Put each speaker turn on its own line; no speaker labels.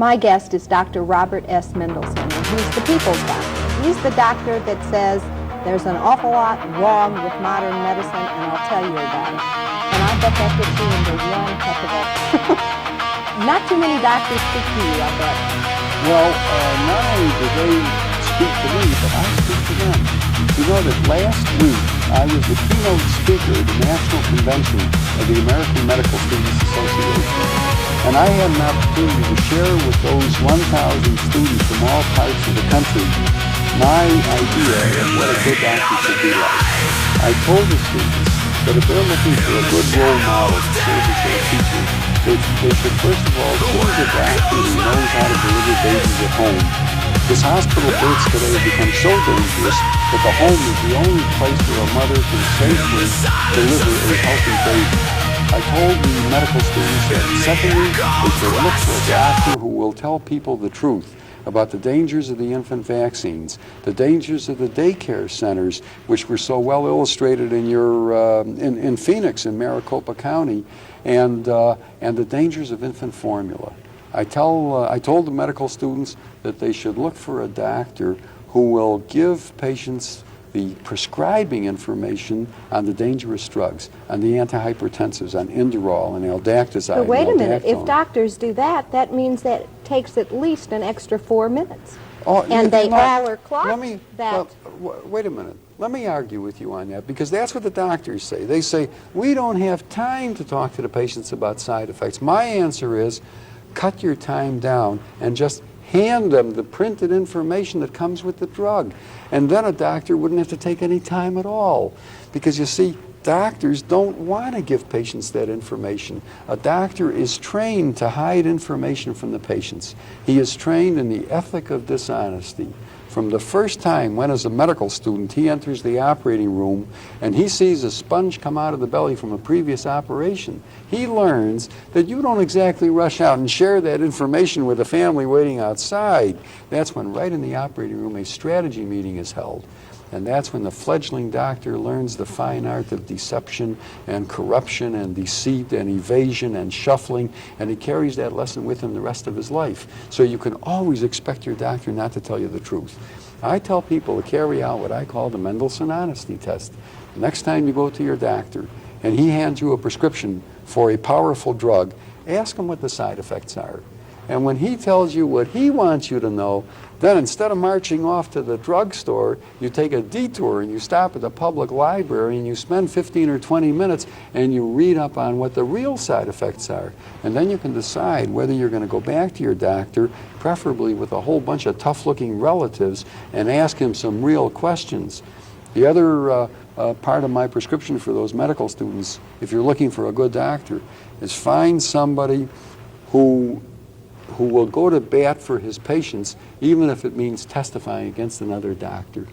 My guest is Dr. Robert S. Mendelsohn, and he's the people's doctor. He's the doctor that says there's an awful lot wrong with modern medicine, and I'll tell you about it. And I bet that gets you into one heck of a... Not too many doctors speak to you, I bet.
Well, not only do they speak to me, but I speak to them. You know that last week I was the keynote speaker at the National Convention of the American Medical Students Association. And I had an opportunity to share with those 1,000 students from all parts of the country my idea of what a good doctor should be like. I told the students that if they're looking for a good role model to serve as their teacher, they should first of all choose a doctor who knows how to deliver babies at home. Because hospital births today have become so dangerous that the home is the only place where a mother can safely deliver a healthy baby. I told the medical students that secondly, they should look for a doctor who will tell people the truth about the dangers of the infant vaccines, the dangers of the daycare centers, which were so well illustrated in your in Phoenix in Maricopa County, and the dangers of infant formula. I told the medical students that they should look for a doctor who will give patients the prescribing information on the dangerous drugs, on the antihypertensives, on Inderol and aldactazide.
But wait a minute, if doctors do that, that means that it takes at least an extra 4 minutes.
Oh,
and they all are clocked that.
Well, wait a minute. Let me argue with you on that, because that's what the doctors say. They say, we don't have time to talk to the patients about side effects. My answer is, cut your time down and just hand them the printed information that comes with the drug. And then a doctor wouldn't have to take any time at all. Because you see, doctors don't want to give patients that information. A doctor is trained to hide information from the patients. He is trained in the ethic of dishonesty. From the first time when, as a medical student, he enters the operating room and he sees a sponge come out of the belly from a previous operation, he learns that you don't exactly rush out and share that information with the family waiting outside. That's when, right in the operating room, a strategy meeting is held. And that's when the fledgling doctor learns the fine art of deception and corruption and deceit and evasion and shuffling, and he carries that lesson with him the rest of his life. So you can always expect your doctor not to tell you the truth. I tell people to carry out what I call the Mendelsohn honesty test. The next time you go to your doctor and he hands you a prescription for a powerful drug, ask him what the side effects are. And when he tells you what he wants you to know, then instead of marching off to the drugstore, you take a detour and you stop at the public library and you spend 15 or 20 minutes and you read up on what the real side effects are. And then you can decide whether you're going to go back to your doctor, preferably with a whole bunch of tough-looking relatives, and ask him some real questions. The other part of my prescription for those medical students, if you're looking for a good doctor, is find somebody who will go to bat for his patients, even if it means testifying against another doctor.